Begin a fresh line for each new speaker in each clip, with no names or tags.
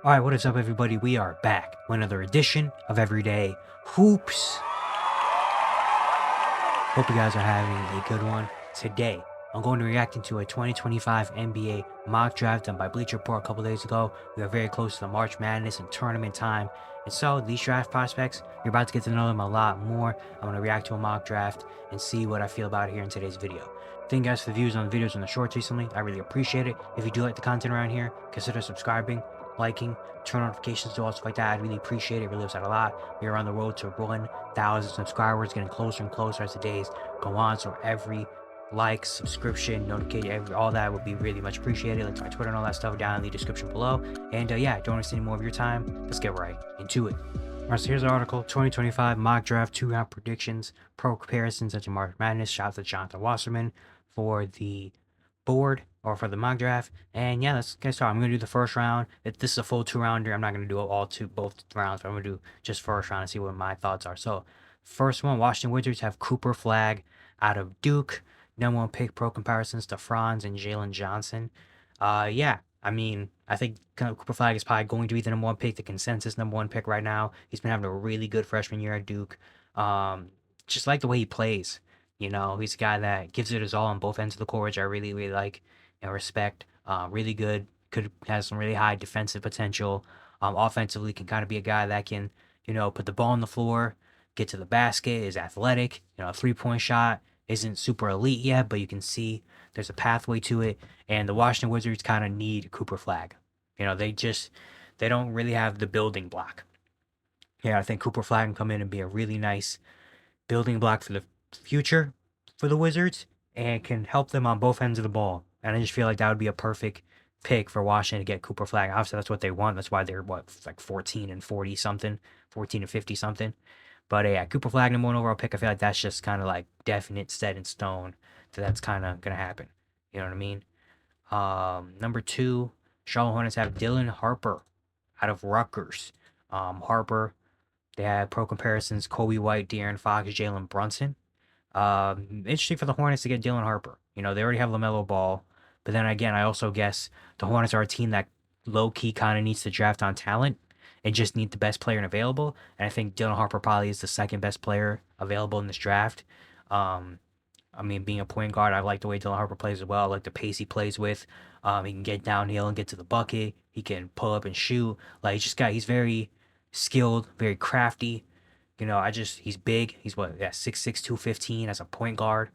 Alright, what is up everybody? We are back with another edition of Everyday Hoops. Hope you guys are having a good one. Today, I'm going to be reacting to a 2025 NBA mock draft done by Bleacher Report a couple days ago. We are very close to the March Madness and tournament time. And so, these draft prospects, you're about to get to know them a lot more. I'm going to react to a mock draft and see what I feel about it here in today's video. Thank you guys for the views on the videos on the shorts recently. I really appreciate it. If you do like the content around here, consider subscribing, liking, turn notifications to all stuff like that. I'd really appreciate it. It really helps out a lot. We're on the road to 1,000 subscribers, getting closer and closer as the days go on. So every like, subscription, notification, all that would be really much appreciated. Links to my Twitter and all that stuff down in the description below. And yeah, don't waste any more of your time. Let's get right into it. Alright, so here's the article: 2025 mock draft 2-round predictions, pro comparisons into March Madness. Shout out to Jonathan Wasserman for the board or for the mock draft. And yeah, let's get started. I'm gonna do the first round. If this is a full 2-rounder, I'm not gonna do both rounds, but I'm gonna do just first round and see what my thoughts are. So first one, Washington Wizards have Cooper Flagg out of Duke. Number one pick, pro comparisons to Franz and Jalen Johnson. Yeah, I mean, I think Cooper Flagg is probably going to be the number one pick, the consensus number one pick right now. He's been having a really good freshman year at Duke. Just like the way he plays. He's a guy that gives it his all on both ends of the court, which I really, really like and respect. Really good. Has some really high defensive potential. Offensively, can kind of be a guy that can, put the ball on the floor, get to the basket, is athletic. A 3-point shot isn't super elite yet, but you can see there's a pathway to it. And the Washington Wizards kind of need Cooper Flagg. They don't really have the building block. Yeah, I think Cooper Flagg can come in and be a really nice building block for the future for the Wizards and can help them on both ends of the ball. And I just feel like that would be a perfect pick for Washington to get Cooper Flagg. Obviously, that's what they want. That's why they're like 14 and 40 something, 14 and 50 something. But yeah, Cooper Flagg, number one overall pick. I feel like that's just kind of like definite, set in stone that's kind of gonna happen. You know what I mean? Number two, Charlotte Hornets have Dylan Harper out of Rutgers. Harper, they have pro comparisons: Kobe White, De'Aaron Fox, Jalen Brunson. Interesting for the Hornets to get Dylan Harper. They already have LaMelo Ball, but then again, I also guess the Hornets are a team that low key kind of needs to draft on talent and just need the best player available. And I think Dylan Harper probably is the second best player available in this draft. I mean, being a point guard, I like the way Dylan Harper plays as well. I like the pace he plays with. He can get downhill and get to the bucket. He can pull up and shoot. Like, he's very skilled, very crafty. He's big. He's what, yeah, 6'6", 215 as a point guard.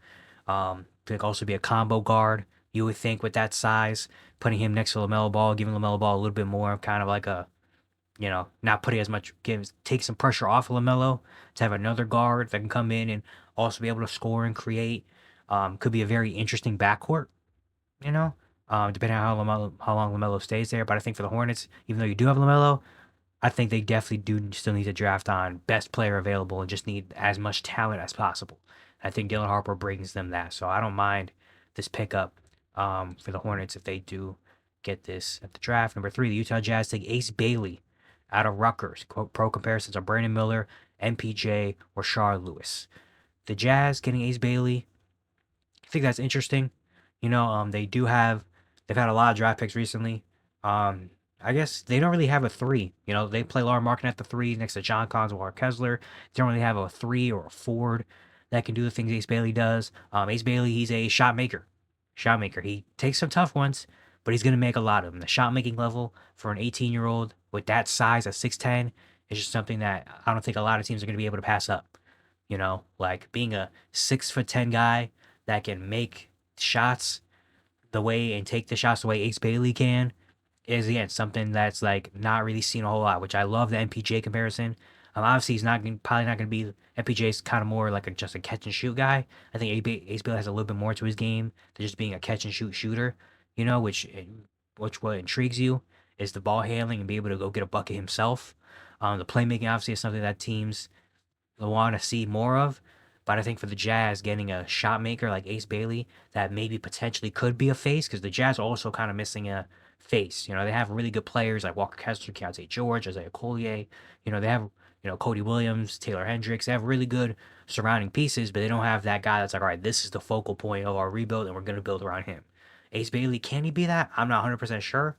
Could also be a combo guard. You would think with that size, putting him next to LaMelo Ball, giving LaMelo Ball a little bit more of kind of like a, not putting as much, take some pressure off of LaMelo to have another guard that can come in and also be able to score and create. Could be a very interesting backcourt, depending on how long LaMelo stays there. But I think for the Hornets, even though you do have LaMelo, I think they definitely do still need to draft on best player available and just need as much talent as possible. I think Dylan Harper brings them that. So I don't mind this pickup for the Hornets if they do get this at the draft. Number three, the Utah Jazz take Ace Bailey out of Rutgers. Pro comparisons are Brandon Miller, MPJ, or Rashard Lewis. The Jazz getting Ace Bailey, I think that's interesting. They've had a lot of draft picks recently. I guess they don't really have a three. They play Lauri Markkanen at the three next to John Collins, Walker Kessler. They don't really have a three or a forward that can do the things Ace Bailey does. Ace Bailey, he's a shot maker. He takes some tough ones, but he's going to make a lot of them. The shot making level for an 18-year-old with that size at 6'10" is just something that I don't think a lot of teams are going to be able to pass up. Like being a 6'10" guy that can make shots the way and take the shots the way Ace Bailey can is, again, something that's like not really seen a whole lot, which I love the MPJ comparison. Obviously, he's probably not going to be. MPJ's kind of more like just a catch and shoot guy. I think Ace Bailey has a little bit more to his game than just being a catch and shoot shooter. Which what intrigues you is the ball handling and be able to go get a bucket himself. The playmaking obviously is something that teams want to see more of. But I think for the Jazz, getting a shot maker like Ace Bailey that maybe potentially could be a face, because the Jazz are also kind of missing a face. They have really good players like Walker Kessler, Keontae George, Isaiah Collier. They have, Cody Williams, Taylor Hendricks. They have really good surrounding pieces, but they don't have that guy that's like, all right, this is the focal point of our rebuild, and we're going to build around him. Ace Bailey, can he be that? I'm not 100% sure.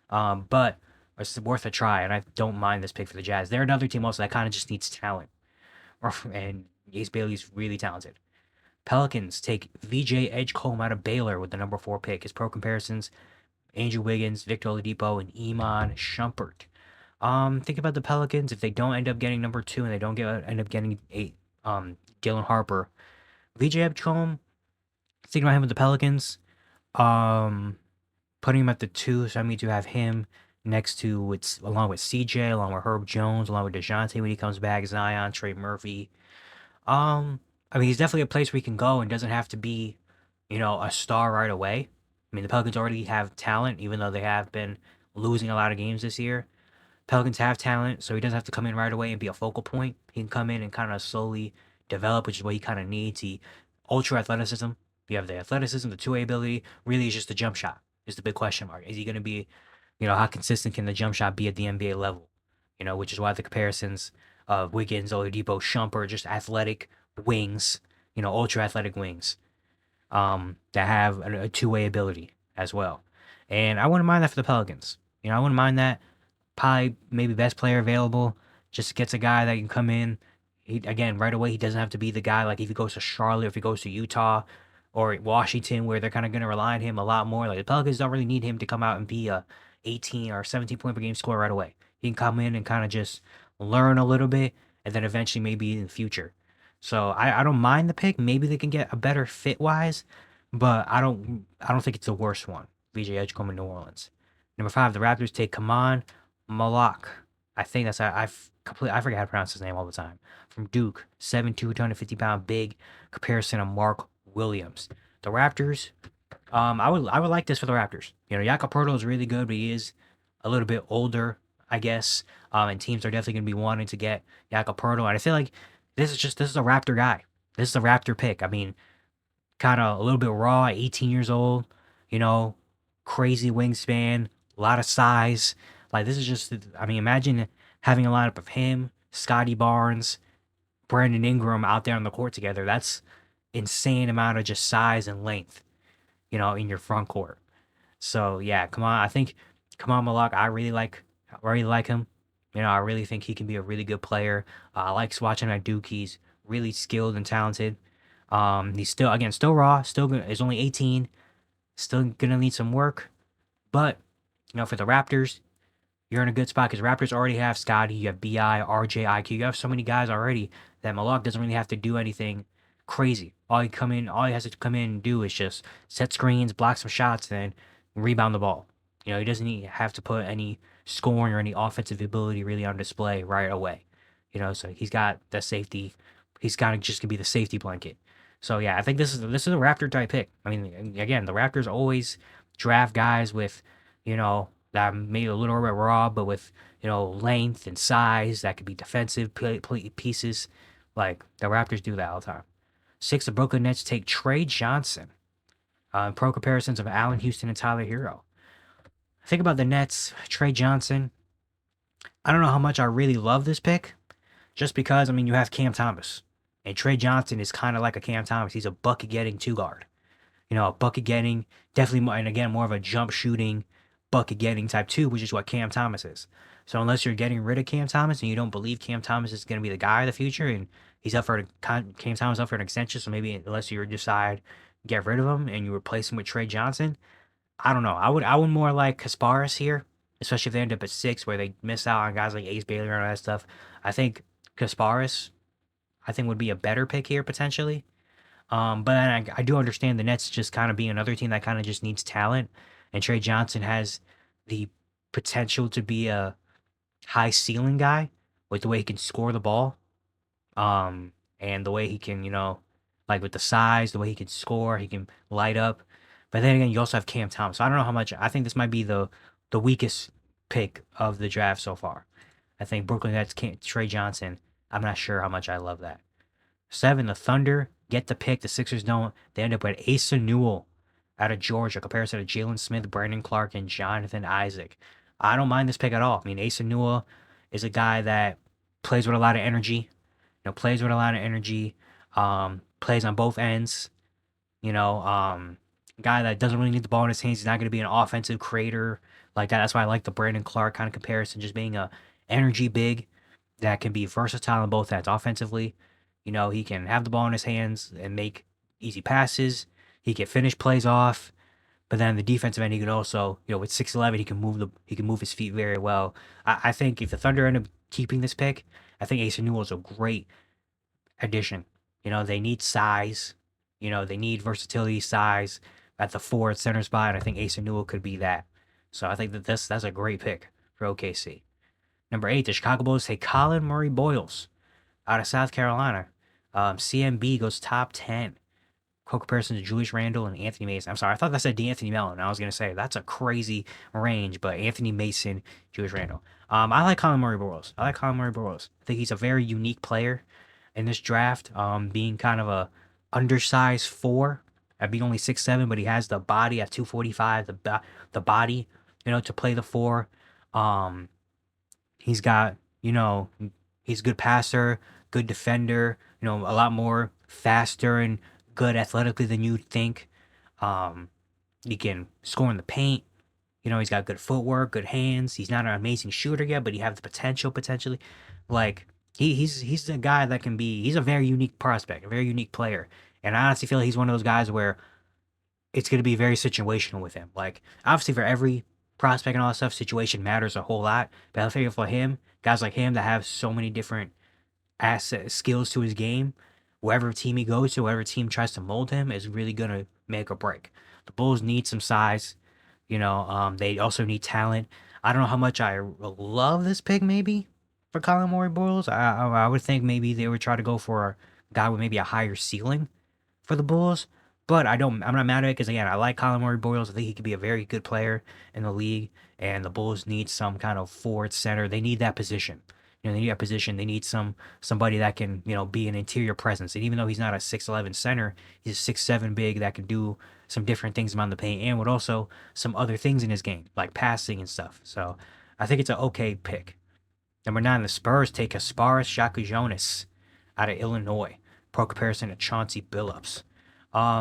But It's worth a try, and I don't mind this pick for the Jazz. They're another team also that kind of just needs talent, and Ace Bailey's really talented. Pelicans take VJ Edgecombe out of Baylor with the number 4 pick. His pro comparisons: Andrew Wiggins, Victor Oladipo, and Iman Shumpert. Think about the Pelicans. If they don't end up getting number 2 and they don't end up getting Dylan Harper, VJ Edgecombe. Thinking about him with the Pelicans. Um, Putting him at the 2, so I mean to have him next to along with CJ, along with Herb Jones, along with DeJounte when he comes back, Zion, Trey Murphy. I mean, he's definitely a place where he can go and doesn't have to be, a star right away. I mean, the Pelicans already have talent, even though they have been losing a lot of games this year. Pelicans have talent, so he doesn't have to come in right away and be a focal point. He can come in and kind of slowly develop, which is what he kind of needs. He ultra athleticism. You have the athleticism, the two-way ability. Really, is just the jump shot is the big question mark. Is he going to be, how consistent can the jump shot be at the NBA level? Which is why the comparisons of Wiggins, Oladipo, Shumpert, just athletic wings, ultra athletic wings, that have a two-way ability as well. And I wouldn't mind that for the Pelicans. I wouldn't mind that. Probably maybe best player available. Just gets a guy that can come in. Again, right away, he doesn't have to be the guy like if he goes to Charlotte, if he goes to Utah or Washington, where they're kind of going to rely on him a lot more. Like the Pelicans don't really need him to come out and be a 18 or 17 point per game scorer right away. He can come in and kind of just learn a little bit, and then eventually maybe in the future. So I don't mind the pick. Maybe they can get a better fit wise, but I don't think it's the worst one. VJ Edgecombe in New Orleans. Number 5, the Raptors take Kaman Malak. I think that's I forget how to pronounce his name all the time. From Duke, 7'2", 250-pound big comparison of Mark Williams. The Raptors, I would like this for the Raptors. Jakob Poeltl is really good, but he is a little bit older, I guess. And teams are definitely going to be wanting to get Jakob Poeltl. And I feel like this is a Raptor guy. This is a Raptor pick. I mean, kind of a little bit raw, 18 years old, crazy wingspan, a lot of size. Like, this is just, I mean, imagine having a lineup of him, Scotty Barnes, Brandon Ingram out there on the court together. That's insane amount of just size and length, in your front court. So, yeah, I think Kaman Malak, I really like him. I really think he can be a really good player. I like watching at Duke. He's really skilled and talented. He's still raw, he's only 18, still gonna need some work. But, for the Raptors, you're in a good spot because Raptors already have Scotty, you have BI, RJ, IQ. You have so many guys already that Malak doesn't really have to do anything crazy. All he has to come in and do is just set screens, block some shots, and rebound the ball. He doesn't have to put any scoring or any offensive ability really on display right away. So he's got the safety. He's got to just be the safety blanket. So yeah, I think this is a Raptor type pick. I mean, again, the Raptors always draft guys with, that maybe a little bit raw, but with, length and size that could be defensive pieces. Like, the Raptors do that all the time. 6, the Brooklyn Nets take Trey Johnson. Pro comparisons of Allen Houston and Tyler Hero. Think about the Nets, Trey Johnson. I don't know how much I really love this pick, just because, I mean, you have Cam Thomas. And Trey Johnson is kind of like a Cam Thomas. He's a bucket-getting 2-guard. A bucket-getting, definitely more, and again, more of a jump-shooting, bucket-getting type 2, which is what Cam Thomas is. So unless you're getting rid of Cam Thomas and you don't believe Cam Thomas is going to be the guy of the future, and Cam Thomas up for an extension, so maybe unless you decide get rid of him and you replace him with Trey Johnson, I don't know. I would more like Kasparis here, especially if they end up at 6 where they miss out on guys like Ace Bailey and all that stuff. I think Kasparis, would be a better pick here potentially. But I do understand the Nets just kind of being another team that kind of just needs talent, and Trey Johnson has the potential to be a high ceiling guy with the way he can score the ball, and the way he can, like with the size, the way he can score, he can light up. But then again, you also have Cam Thomas. So I don't know how much. I think this might be the weakest pick of the draft so far. I think Brooklyn Nets Trey Johnson. I'm not sure how much I love that. 7, the Thunder get the pick. The Sixers don't. They end up with Asa Newell out of Georgia. Comparison to Jalen Smith, Brandon Clark, and Jonathan Isaac. I don't mind this pick at all. I mean, Asa Newell is a guy that plays with a lot of energy. Plays with a lot of energy. Plays on both ends. Guy that doesn't really need the ball in his hands. He's not going to be an offensive creator like that. That's why I like the Brandon Clark kind of comparison, just being a energy big that can be versatile on both ends offensively. He can have the ball in his hands and make easy passes. He can finish plays off. But then the defensive end, he can also, with 6'11", he can move his feet very well. I think if the Thunder end up keeping this pick, I think Asa Newell is a great addition. They need size. They need versatility, size at the forward center spot. And I think Asa Newell could be that. So I think that that's a great pick for OKC. Number 8, the Chicago Bulls take Colin Murray Boyles out of South Carolina. CMB goes top 10. Co-comparison to Julius Randle and Anthony Mason. I'm sorry, I thought that said D'Anthony Melton. I was going to say that's a crazy range, but Anthony Mason, Julius Randle. I like Colin Murray Boyles. I think he's a very unique player in this draft, being kind of a undersized 4 at being only 6'7", but he has the body at 245, the body, to play the 4. He's got, he's a good passer, good defender, a lot more faster and good athletically than you'd think. He can score in the paint. He's got good footwork, good hands. He's not an amazing shooter yet, but he has the potential potentially. Like he's a guy that can be. He's a very unique prospect, a very unique player. And I honestly feel like he's one of those guys where it's going to be very situational with him. Like obviously for every prospect and all that stuff, situation matters a whole lot. But I figure for him, guys like him that have so many different asset skills to his game, wherever team he goes to, whatever team tries to mold him, is really gonna make or break. The Bulls need some size. They also need talent. I don't know how much I love this pick. Maybe for Colin Murray Boyles, I would think maybe they would try to go for a guy with maybe a higher ceiling for the Bulls. But I'm not mad at it because again, I like Colin Murray Boyles. I think he could be a very good player in the league, and the Bulls need some kind of forward center. They need that position. They need that position. They need somebody that can, be an interior presence. And even though he's not a 6'11" center, he's a 6'7" big that can do some different things around the paint and with also some other things in his game, like passing and stuff. So I think it's an okay pick. Number 9, the Spurs take Kasparas Jakujonas out of Illinois. Pro comparison to Chauncey Billups.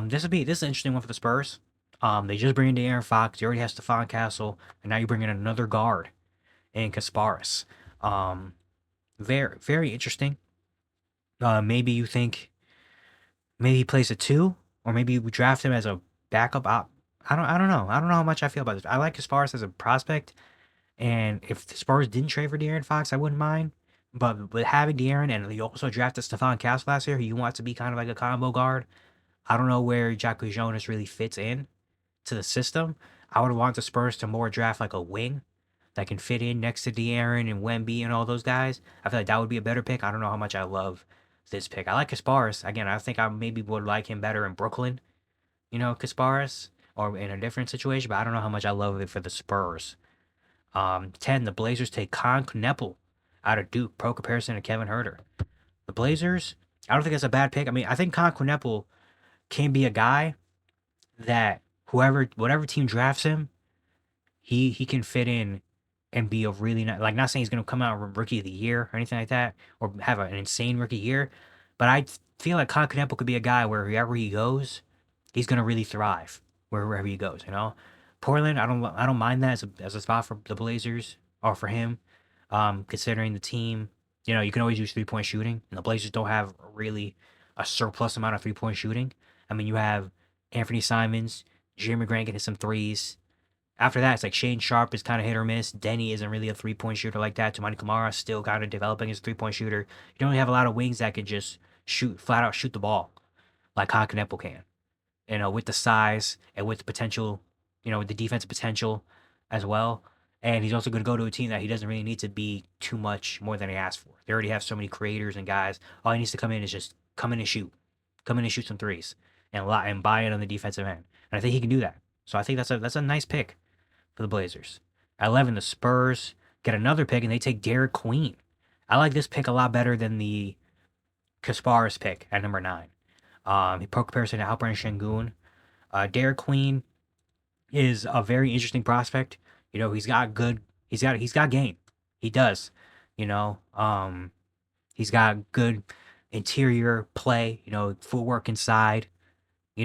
This is an interesting one for the Spurs. They just bring in De'Aaron Fox. You already have Stephon Castle, and now you bring in another guard in Kasparas. Very, very interesting. Maybe you think maybe he plays a 2, or maybe we draft him as a backup op. I don't know. I don't know how much I feel about this. I like Kasparas as a prospect, and if the Spurs didn't trade for De'Aaron Fox, I wouldn't mind. But with having De'Aaron, and you also drafted Stephon Castle last year, who wants to be kind of like a combo guard. I don't know where Jakujonas really fits in to the system. I would want the Spurs to more draft like a wing that can fit in next to De'Aaron and Wemby and all those guys. I feel like that would be a better pick. I don't know how much I love this pick. I like Kasparas. Again, I think I maybe would like him better in Brooklyn, Kasparas, or in a different situation, but I don't know how much I love it for the Spurs. 10, the Blazers take Con Kneppel out of Duke, pro comparison to Kevin Huerter. The Blazers, I don't think that's a bad pick. I mean, I think Con Kneppel can be a guy that whatever team drafts him, he can fit in and be a really like, not saying he's going to come out rookie of the year or anything like that, or have an insane rookie year, but I feel like Con Kneppel could be a guy where wherever he goes, he's going to really thrive wherever he goes. Portland, I don't mind that as a spot for the Blazers or for him, considering the team. You can always use 3-point shooting, and the Blazers don't have really a surplus amount of 3-point shooting. I mean, you have Anthony Simons, Jeremy Grant can hit some threes. After that, it's like Shane Sharp is kind of hit or miss. Denny isn't really a 3-point shooter like that. Toumani Camara still kind of developing as a 3-point shooter. You don't really have a lot of wings that can just flat out shoot the ball like Con Kneppel can. With the size and with the potential, with the defensive potential as well. And he's also going to go to a team that he doesn't really need to be too much more than he asked for. They already have so many creators and guys. All he needs to come in is just come in and shoot some threes and buy it on the defensive end. And I think he can do that. So I think that's a nice pick for the Blazers. At 11, the Spurs get another pick and they take Derek Queen. I like this pick a lot better than the Kasparas pick at number 9. Pro comparison to Alperen Sengun. Derek Queen is a very interesting prospect. He's got game. He does. He's got good interior play, footwork inside.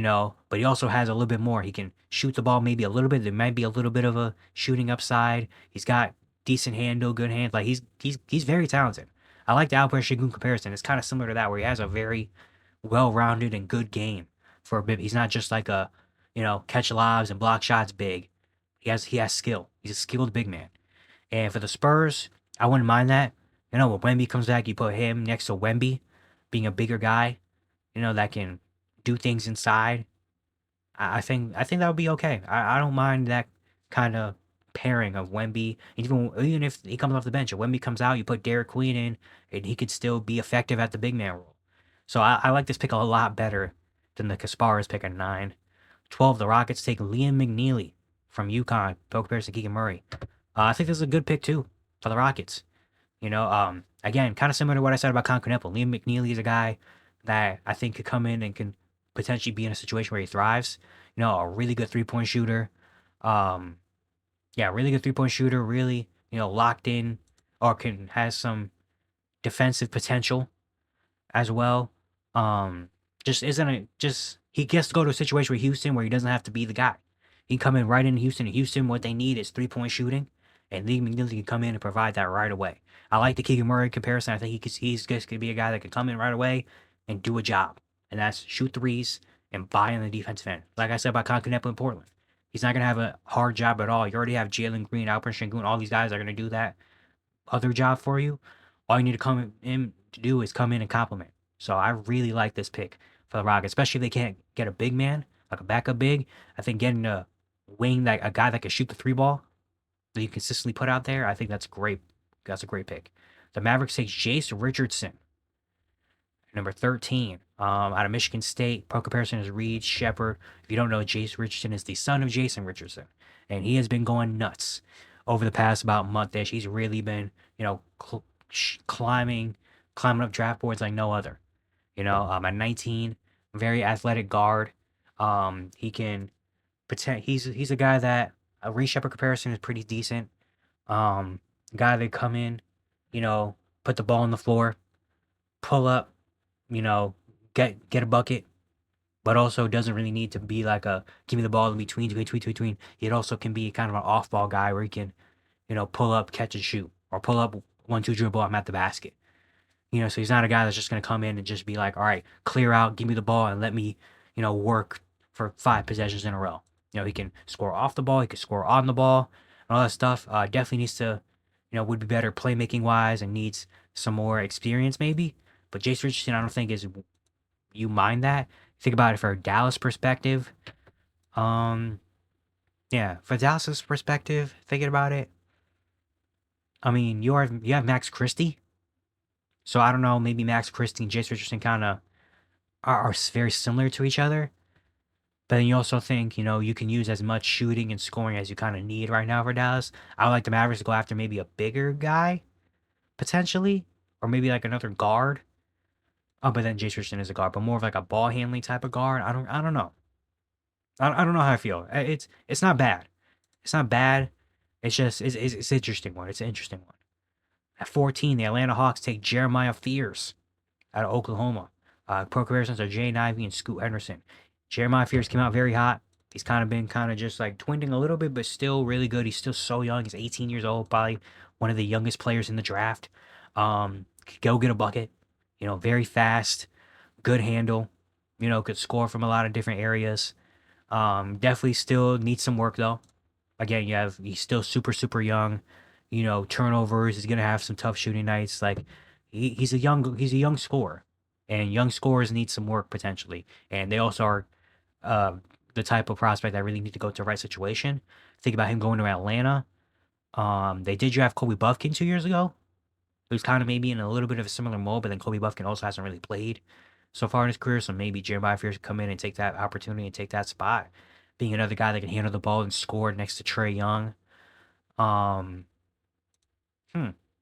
but he also has a little bit more. He can shoot the ball maybe a little bit. There might be a little bit of a shooting upside. He's got decent handle, good hands. Like he's very talented. I like the Alper Şengün comparison. It's kind of similar to that, where he has a very well-rounded and good game for a bit. He's not just like a, catch lobs and block shots big. He has skill. He's a skilled big man. And for the Spurs, I wouldn't mind that. When Wemby comes back, you put him next to Wemby, being a bigger guy, that can do things inside. I think that would be okay. I don't mind that kind of pairing of Wemby. Even if he comes off the bench, if Wemby comes out, you put Derek Queen in, and he could still be effective at the big man role. So I like this pick a lot better than the Kasparas pick at 9. 12, the Rockets take Liam McNeely from UConn, Bill comparison to Keegan Murray. I think this is a good pick too for the Rockets. Again, kind of similar to what I said about Con Knueppel. Liam McNeely is a guy that I think could come in and can potentially be in a situation where he thrives. A really good 3-point shooter. Really good 3-point shooter. Really, locked in, or has some defensive potential as well. He gets to go to a situation with Houston where he doesn't have to be the guy. He can come in right in Houston. In Houston, what they need is 3-point shooting, and Lee McNeely can come in and provide that right away. I like the Keegan Murray comparison. I think he's just going to be a guy that can come in right away and do a job, and that's shoot threes and buy in the defensive end. Like I said about Con Knueppel in Portland, he's not going to have a hard job at all. You already have Jalen Green, Alper Şengün, all these guys are going to do that other job for you. All you need to come in to do is come in and compliment. So I really like this pick for the Rockets, especially if they can't get a big man, like a backup big. I think getting a wing, a guy that can shoot the 3 ball that you consistently put out there, I think that's great. That's a great pick. The Mavericks take Jace Richardson, number 13, out of Michigan State. Pro comparison is Reed Shepherd. If you don't know, Jace Richardson is the son of Jason Richardson, and he has been going nuts over the past about month-ish. He's really been, climbing up draft boards like no other. At 19, very athletic guard. He can pretend he's a guy that a Reed Shepherd comparison is pretty decent. Guy that come in, put the ball on the floor, pull up, get a bucket, but also doesn't really need to be like a give me the ball in between. He also can be kind of an off-ball guy where he can, pull up, catch and shoot, or pull up 1-2 dribble, I'm at the basket. So he's not a guy that's just going to come in and just be like, all right, clear out, give me the ball, and let me, work for 5 possessions in a row. He can score off the ball, he can score on the ball, and all that stuff. Definitely needs to, would be better playmaking wise and needs some more experience maybe. But Jace Richardson, I don't think you mind that. Think about it for a Dallas perspective. For Dallas's perspective, thinking about it, I mean, you have Max Christie. So I don't know, maybe Max Christie and Jace Richardson kind of are very similar to each other. But then you also think, you can use as much shooting and scoring as you kind of need right now for Dallas. I would like the Mavericks to go after maybe a bigger guy, potentially, or maybe like another guard. Oh, but then Jace Richardson is a guard, but more of like a ball handling type of guard. I don't know. I don't know how I feel. It's not bad. It's not bad. It's just it's an interesting one. It's an interesting one. At 14, the Atlanta Hawks take Jeremiah Fears out of Oklahoma. Pro comparisons are Jay Ivey and Scoot Henderson. Jeremiah Fears came out very hot. He's kind of been just like twinning a little bit, but still really good. He's still so young. He's 18 years old, probably one of the youngest players in the draft. Could go get a bucket. Very fast, good handle. Could score from a lot of different areas. Definitely still needs some work though. Again, he's still super, super young. Turnovers. He's gonna have some tough shooting nights. Like he's a young scorer, and young scorers need some work potentially. And they also are the type of prospect that really need to go to the right situation. Think about him going to Atlanta. They did draft Kobe Buffkin 2 years ago, who's kind of maybe in a little bit of a similar mold, but then Kobe Buffkin also hasn't really played so far in his career. So maybe Jeremiah Fears come in and take that opportunity and take that spot, being another guy that can handle the ball and score next to Trae Young.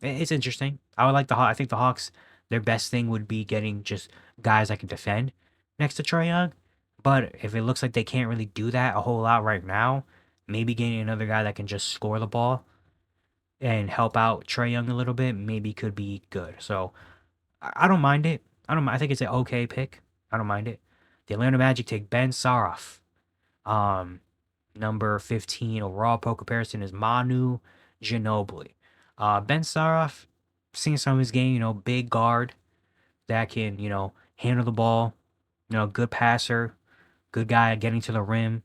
It's interesting. I think the Hawks, their best thing would be getting just guys that can defend next to Trae Young. But if it looks like they can't really do that a whole lot right now, maybe getting another guy that can just score the ball and help out Trae Young a little bit maybe could be good. So I don't mind it. I think it's an okay pick. I don't mind it. The Atlanta Magic take Ben Saroff. Number 15 overall. Pro comparison is Manu Ginobili. Ben Saroff, seeing some of his game, big guard that can, handle the ball, good passer, good guy at getting to the rim.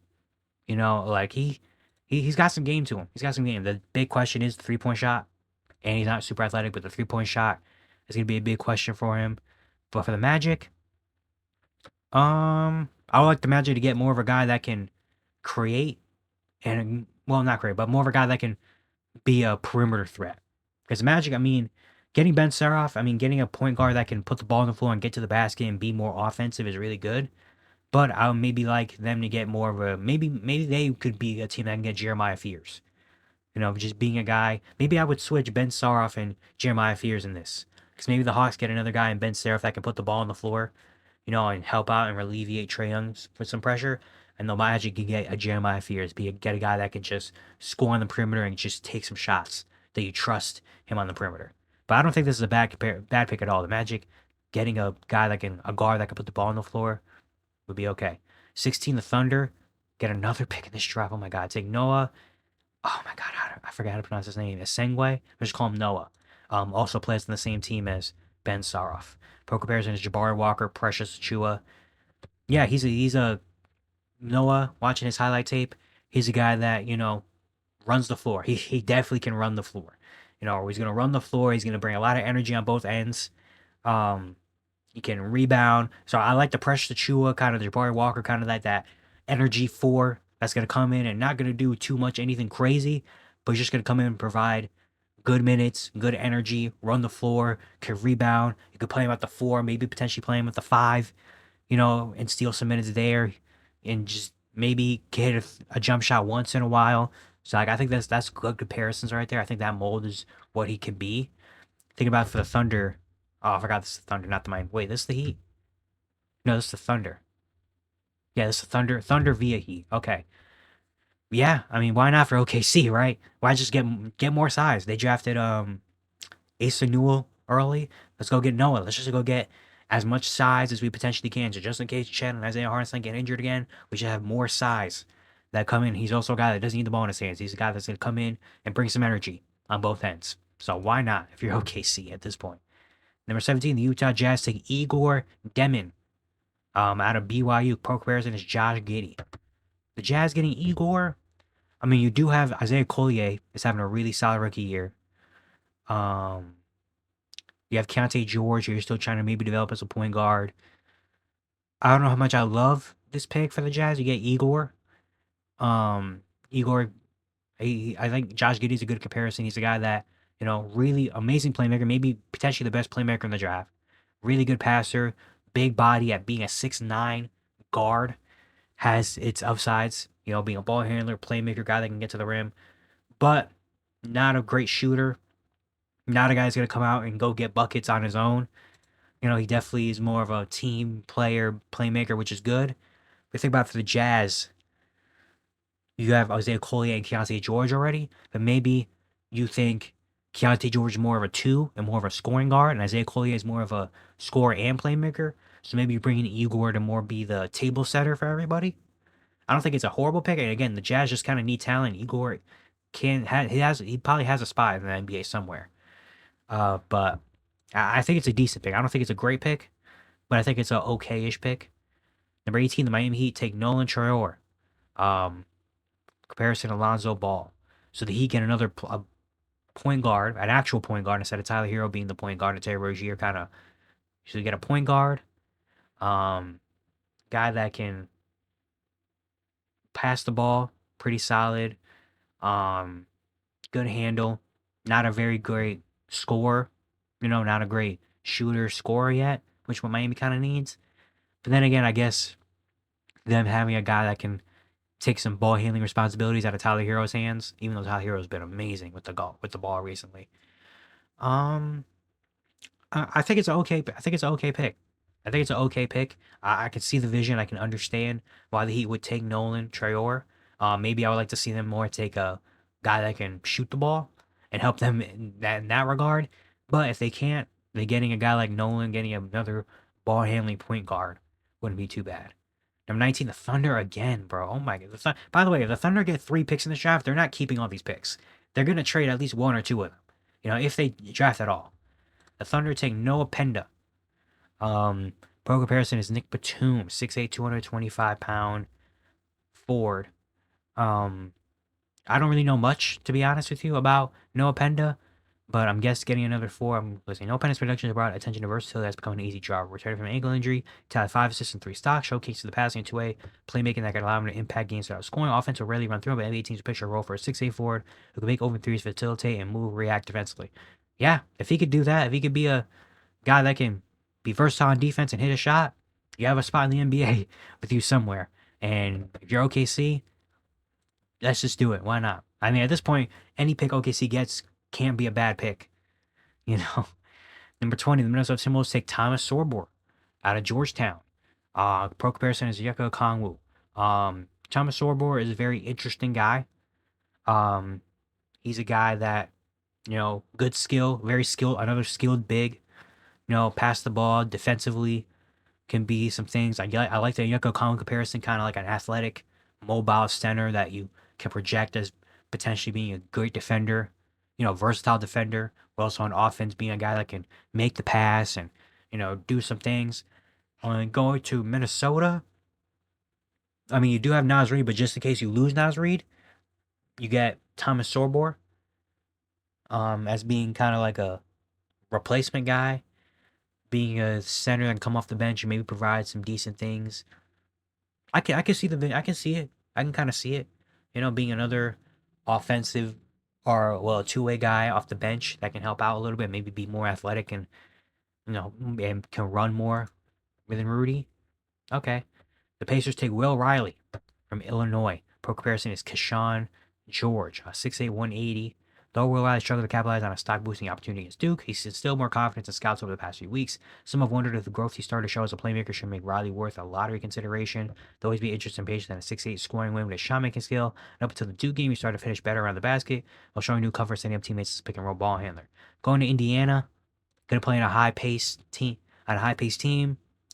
Like he's got some game to him. He's got some game. The big question is the 3-point shot. And he's not super athletic, but the 3-point shot is gonna be a big question for him. But for the Magic, I would like the Magic to get more of a guy that can create and well, not create, but more of a guy that can be a perimeter threat. Because Magic, I mean, getting Ben Saroff, I mean, getting a point guard that can put the ball on the floor and get to the basket and be more offensive is really good. But I would maybe like them to get more of a maybe they could be a team that can get Jeremiah Fears. Just being a guy. Maybe I would switch Ben Saroff and Jeremiah Fears in this. Because maybe the Hawks get another guy in Ben Saroff that can put the ball on the floor, and help out and alleviate Trae Young's with some pressure. And the Magic can get a Jeremiah Fears, get a guy that can just score on the perimeter and just take some shots that you trust him on the perimeter. But I don't think this is a bad pick at all. The Magic getting a guy a guard that can put the ball on the floor would be okay. 16, the Thunder get another pick in this draft. Oh my God, take Noah. Oh my God, I forgot how to pronounce his name. Esengwe. Just call him Noah. Also plays on the same team as Ben Saroff. Pro comparison is Jabari Walker, Precious Achua. Yeah, he's a Noah. Watching his highlight tape, he's a guy that runs the floor. He definitely can run the floor. He's gonna run the floor. He's gonna bring a lot of energy on both ends. He can rebound. So I like the Precious Achua, kind of the Jabari Walker, kind of like that energy 4 that's gonna come in and not gonna do too much anything crazy, but he's just gonna come in and provide good minutes, good energy, run the floor, can rebound. You could play him at the 4, maybe potentially play him at the 5, and steal some minutes there, and just maybe get a jump shot once in a while. So like I think that's good comparisons right there. I think that mold is what he can be. Think about for the Thunder. Oh, I forgot this is the Thunder, not the Miami. Wait, this is the Heat? No, this is the Thunder. Yeah, this is the Thunder. Thunder via Heat. Okay. Yeah, I mean, why not for OKC, right? Why just get more size? They drafted Asa Newell early. Let's go get Noah. Let's just go get as much size as we potentially can. So just in case Chet and Isaiah Hartenstein get injured again, we should have more size that come in. He's also a guy that doesn't need the ball in his hands. He's a guy that's gonna come in and bring some energy on both ends. So why not if you're OKC at this point? Number 17, the Utah Jazz take Igor Demon out of BYU. Pro comparison is Josh Giddey. The Jazz getting Igor. I mean, you do have Isaiah Collier is having a really solid rookie year. You have Keontae George, who you're still trying to maybe develop as a point guard. I don't know how much I love this pick for the Jazz. You get Igor. Igor, I think Josh Giddey's a good comparison. He's a guy that, really amazing playmaker, maybe potentially the best playmaker in the draft. Really good passer, big body at being a 6'9" guard. Has its upsides, being a ball handler, playmaker, guy that can get to the rim, but not a great shooter. Not a guy that's going to come out and go get buckets on his own. He definitely is more of a team player, playmaker, which is good. But think about it for the Jazz, you have Isaiah Collier and Keontae George already, but maybe you think Keontae George is more of a 2 and more of a scoring guard, and Isaiah Collier is more of a scorer and playmaker. So maybe you bring in Igor to more be the table setter for everybody. I don't think it's a horrible pick. And again, the Jazz just kind of need talent. Igor he probably has a spot in the NBA somewhere. But I think it's a decent pick. I don't think it's a great pick, but I think it's a okay-ish pick. Number 18, the Miami Heat take Nolan Traore. Comparison Alonzo Ball. So the Heat get another point guard, an actual point guard, instead of Tyler Hero being the point guard and Terry Rozier kind of. So you get a point guard, guy that can pass the ball, pretty solid, good handle, not a very great scorer, not a great shooter scorer yet, which what Miami kind of needs. But then again, I guess them having a guy that can take some ball handling responsibilities out of Tyler Hero's hands, even though Tyler Hero's been amazing with the ball recently. I think it's an okay. I think it's an okay pick. I can see the vision. I can understand why the Heat would take Nolan Traore. Maybe I would like to see them more take a guy that can shoot the ball and help them in that regard. But if they can't, they're getting a guy like Nolan, getting another ball handling point guard wouldn't be too bad. Number 19, the Thunder again, bro. Oh my god. By the way, if the Thunder get 3 picks in the draft, they're not keeping all these picks. They're gonna trade at least 1 or 2 of them. If they draft at all. The Thunder take Noah Penda. Pro comparison is Nick Batum, 6'8", 225-pound forward. I don't really know much, to be honest with you, about Noah Penda, but I'm getting another 4. I'm listening. Noah Penda's production has brought attention to versatility that's become an easy draw. Returning from an ankle injury, he had 5 assists and 3 stocks, showcases the passing and two-way playmaking that can allow him to impact games without scoring. Offense will rarely run through him, but NBA teams picture a role for a 6'8" forward who can make open threes, facilitate, and move, react defensively. Yeah, if he could do that, if he could be a guy that can be versatile on defense and hit a shot, you have a spot in the NBA with you somewhere. And if you're OKC, let's just do it. Why not? I mean, at this point, any pick OKC gets can't be a bad pick. Number 20, the Minnesota Timberwolves take Thomas Sorbor out of Georgetown. Pro comparison is Yuka Kongwu. Thomas Sorbor is a very interesting guy. He's a guy that, good skill, very skilled, another skilled big. Pass the ball defensively, can be some things. I like the Yuka Kongwu comparison, kind of like an athletic, mobile center that you can project as potentially being a great defender, versatile defender, but also on offense being a guy that can make the pass and, do some things. Going to Minnesota, I mean, you do have Naz Reid, but just in case you lose Naz Reid, you get Thomas Sorbor as being kind of like a replacement guy, being a center that can come off the bench and maybe provide some decent things. I can see I can see it. I can kind of see it. Being another offensive or a two-way guy off the bench that can help out a little bit, maybe be more athletic and and can run more than Rudy. Okay. The Pacers take Will Riley from Illinois. Pro comparison is Keshawn George, 6'8", 180. Though Will Riley struggled to capitalize on a stock-boosting opportunity against Duke, he's instilled more confidence in scouts over the past few weeks. Some have wondered if the growth he started to show as a playmaker should make Riley worth a lottery consideration. There'll always be interest and patience in a 6'8" scoring win with a shot-making skill. And up until the Duke game, he started to finish better around the basket while showing new cover, setting up teammates as a pick-and-roll ball handler. Going to Indiana, going to play in a high-paced team.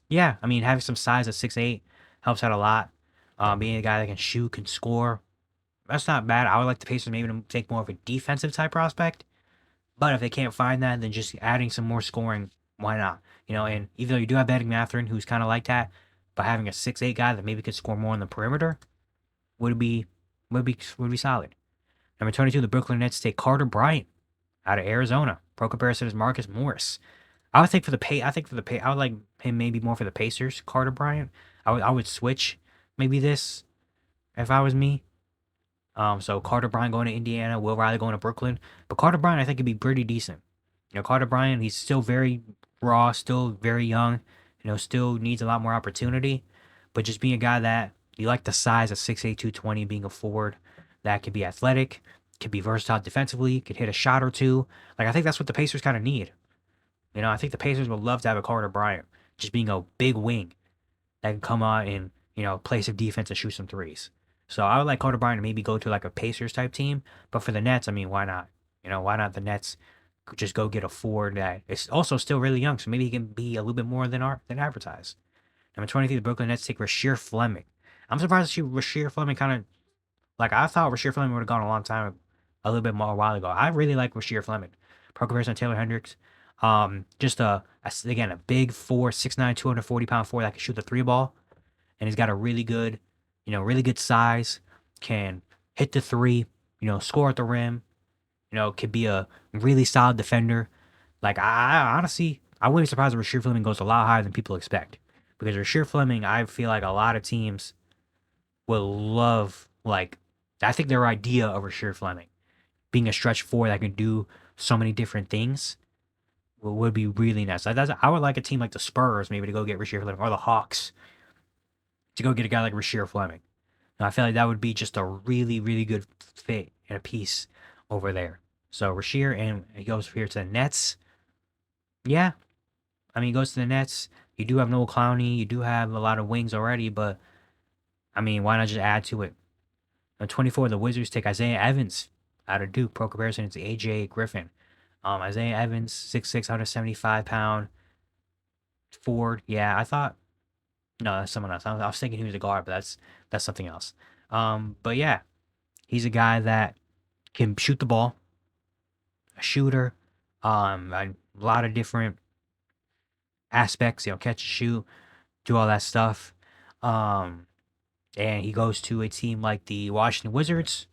Yeah, I mean, having some size at 6'8" helps out a lot. Being a guy that can shoot, can score, that's not bad. I would like the Pacers maybe to take more of a defensive type prospect. But if they can't find that, then just adding some more scoring, why not? And even though you do have Bennedict Mathurin, who's kind of like that, but having a 6'8" guy that maybe could score more on the perimeter would be solid. Number 22, the Brooklyn Nets take Carter Bryant out of Arizona. Pro comparison is Marcus Morris. I would think I would like him maybe more for the Pacers, Carter Bryant. I would switch maybe this if I was me. So Carter Bryant going to Indiana, Will Riley going to Brooklyn. But Carter Bryant, I think, could be pretty decent. Carter Bryant, he's still very raw, still very young, still needs a lot more opportunity. But just being a guy that you like the size of 6'8", 220, being a forward that could be athletic, could be versatile defensively, could hit a shot or two. Like, I think that's what the Pacers kind of need. I think the Pacers would love to have a Carter Bryant, just being a big wing that can come out and, play some defense and shoot some threes. So I would like Carter Bryant to maybe go to like a Pacers type team. But for the Nets, I mean, why not? Why not the Nets just go get a forward that is also still really young, so maybe he can be a little bit more than advertised. Number 23, the Brooklyn Nets take Rasheer Fleming. I'm surprised to see Rasheer Fleming kind of, like, I thought Rasheer Fleming would have gone a long time, a little bit more a while ago. I really like Rasheer Fleming. Pro comparison Taylor Hendricks. Just again, a big 6'9", 240-pound forward that can shoot the three ball. And he's got a really good size, can hit the three, score at the rim, could be a really solid defender. Like, I honestly, I wouldn't be surprised if Rasheer Fleming goes a lot higher than people expect. Because Rasheer Fleming, I feel like a lot of teams will love, like, I think their idea of Rasheer Fleming being a stretch four that can do so many different things would be really nice. I would like a team like the Spurs maybe to go get Rasheer Fleming, or the Hawks to go get a guy like Rasheer Fleming. And I feel like that would be just a really, really good fit and a piece over there. So Rasheer, and he goes here to the Nets. Yeah. I mean, he goes to the Nets. You do have Noah Clowney. You do have a lot of wings already, but I mean, why not just add to it? At 24, the Wizards take Isaiah Evans out of Duke. Pro comparison is AJ Griffin. Isaiah Evans, 6'6", 175-pound forward. Yeah, I thought, No, that's someone else. I was thinking he was a guard, but that's something else. But yeah, he's a guy that can shoot the ball, a shooter, a lot of different aspects. You know, catch and shoot, do all that stuff. Um, and he goes to a team like the Washington Wizards.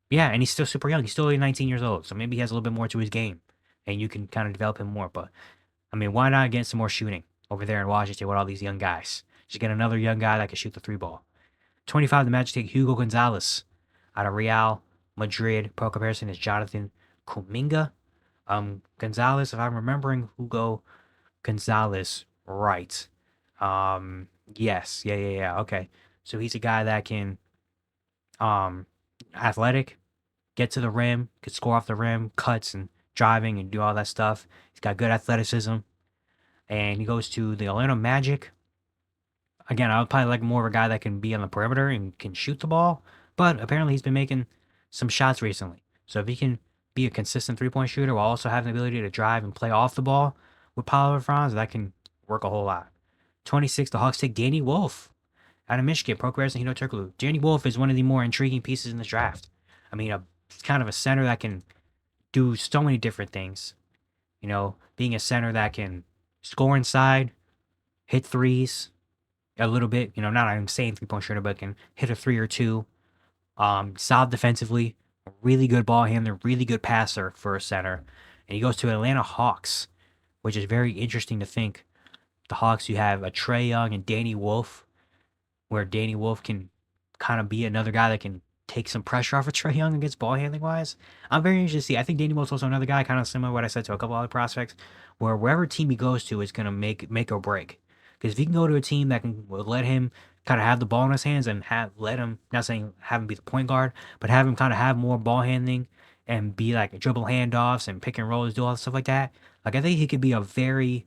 Yeah, and he's still super young. He's still only 19 years old, so maybe he has a little bit more to his game, and you can kind of develop him more. But I mean, why not get some more shooting over there in Washington with all these young guys? Just get another young guy that can shoot the three ball. 25, the Magic take Hugo Gonzalez out of Real Madrid. Pro comparison is Jonathan Kuminga. Gonzalez, if I'm remembering Hugo Gonzalez right. Yes, yeah. Okay, so he's a guy that can, um, athletic, get to the rim, could score off the rim, cuts and driving and do all that stuff. He's got good athleticism, and he goes to the Orlando Magic. Again, I would probably like more of a guy that can be on the perimeter and can shoot the ball, but apparently he's been making some shots recently. So if he can be a consistent 3-point shooter while also having the ability to drive and play off the ball with Paulo Franz, that can work a whole lot. 26, the Hawks take Danny Wolf out of Michigan, Pro comparison Hino Turkoglu. Danny Wolf is one of the more intriguing pieces in this draft. I mean, kind of a center that can do so many different things. You know, being a center that can score inside, hit threes a little bit. You know, not I'm saying 3-point shooter, but can hit a three or two. Solid defensively, really good ball handler, really good passer for a center. And he goes to Atlanta Hawks, which is very interesting to think. The Hawks, you have a Trae Young and Danny Wolf, where Danny Wolf can kind of be another guy that can take some pressure off of Trae Young against ball handling wise. I'm very interested to see. I think Danny Wolf's also another guy, kind of similar to what I said to a couple other prospects, where wherever team he goes to is gonna make or break. Because if he can go to a team that can let him kind of have the ball in his hands and let him, not saying have him be the point guard, but have him kind of have more ball handling and be like dribble handoffs and pick and rolls, do all that stuff like that. Like I think he could be a very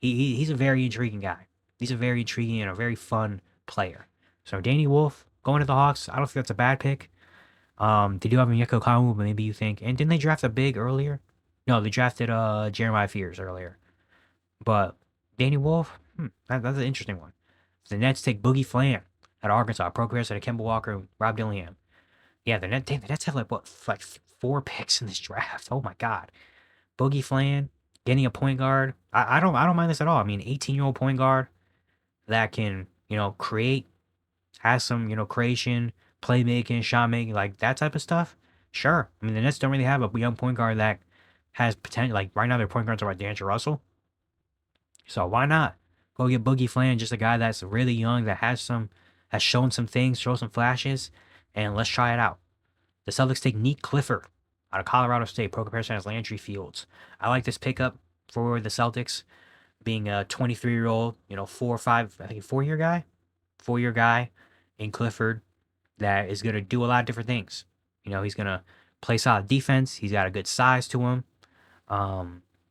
he's a very intriguing guy. He's a very intriguing and a very fun player. So Danny Wolf going to the Hawks, I don't think that's a bad pick. They do have Onyeka Okongwu, but maybe you think. And didn't they draft a big earlier? No, they drafted Jeremiah Fears earlier. But Danny Wolf, that's an interesting one. The Nets take Boogie Flan out of Arkansas, progress out of Kemba Walker, Rob Dillingham. Yeah, the Nets have like 4 picks in this draft. Oh my god. Boogie Flan, getting a point guard. I don't mind this at all. I mean, 18-year-old point guard that can, create, has some, creation, playmaking, shot making, like that type of stuff. Sure. I mean, the Nets don't really have a young point guard that has potential. Like right now, their point guards are like D'Angelo Russell. So why not go get Boogie Flan, just a guy that's really young, that has shown some things, show some flashes, and let's try it out. The Celtics take Nick Clifford out of Colorado State. Pro comparison has Landry Fields. I like this pickup for the Celtics, being a 23-year-old, 4 or 5, I think 4-year guy, 4-year guy in Clifford that is going to do a lot of different things. He's going to play solid defense. He's got a good size to him.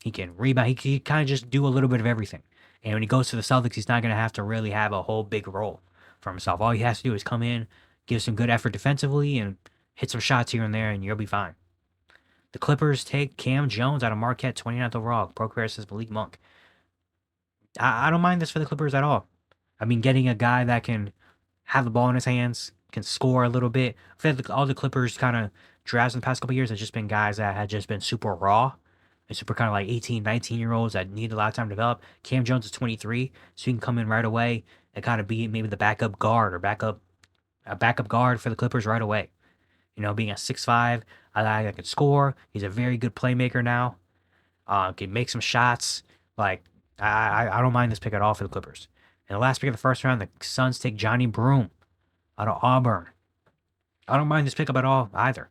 He can rebound. He can kind of just do a little bit of everything. And when he goes to the Celtics, he's not going to have to really have a whole big role for himself. All he has to do is come in, give some good effort defensively, and hit some shots here and there, and you'll be fine. The Clippers take Cam Jones out of Marquette, 29th overall. Pro comparison Malik Monk. I don't mind this for the Clippers at all. I mean, getting a guy that can have the ball in his hands, can score a little bit. I feel like all the Clippers kind of drafts in the past couple years have just been guys that had just been super raw and super kind of like 18, 19-year-olds that need a lot of time to develop. Cam Jones is 23, so he can come in right away and kind of be maybe the backup guard or a backup guard for the Clippers right away. Being a 6'5", a guy that can score. He's a very good playmaker now. Can make some shots. Like, I don't mind this pick at all for the Clippers. And the last pick of the first round, the Suns take Johnny Broome out of Auburn. I don't mind this pickup at all either.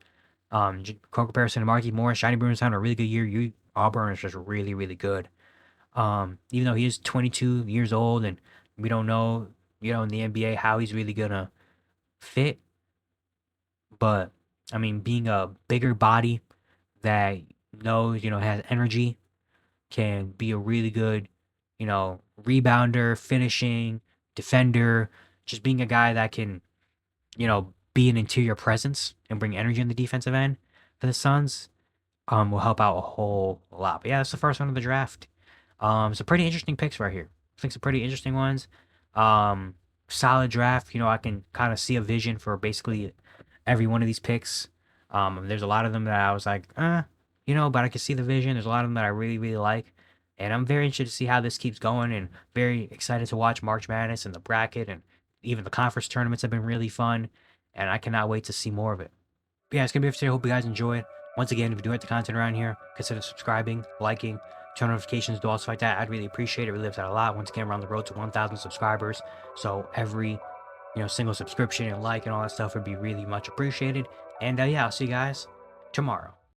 Comparison to Marquise Morris, Johnny Broome's having a really good year. Auburn is just really, really good. Even though he is 22 years old and we don't know, in the NBA how he's really gonna fit. But I mean, being a bigger body that knows, has energy, can be a really good, rebounder, finishing, defender, just being a guy that can, be an interior presence and bring energy in the defensive end for the Suns, will help out a whole lot. But yeah, that's the first one of the draft. Some pretty interesting picks right here. I think some pretty interesting ones. Um, Solid draft. I can kind of see a vision for basically every one of these picks. There's a lot of them that I was like, but I can see the vision. There's a lot of them that I really, really like. And I'm very interested to see how this keeps going and very excited to watch March Madness and the bracket and even the conference tournaments have been really fun. And I cannot wait to see more of it. But yeah, it's gonna be it for today. Hope you guys enjoy it. Once again, if you do like the content around here, consider subscribing, liking, turn notifications, do all stuff like that. I'd really appreciate it. It really helps out a lot. Once again, we're on the road to 1,000 subscribers. So every single subscription and like and all that stuff would be really much appreciated. And yeah, I'll see you guys tomorrow.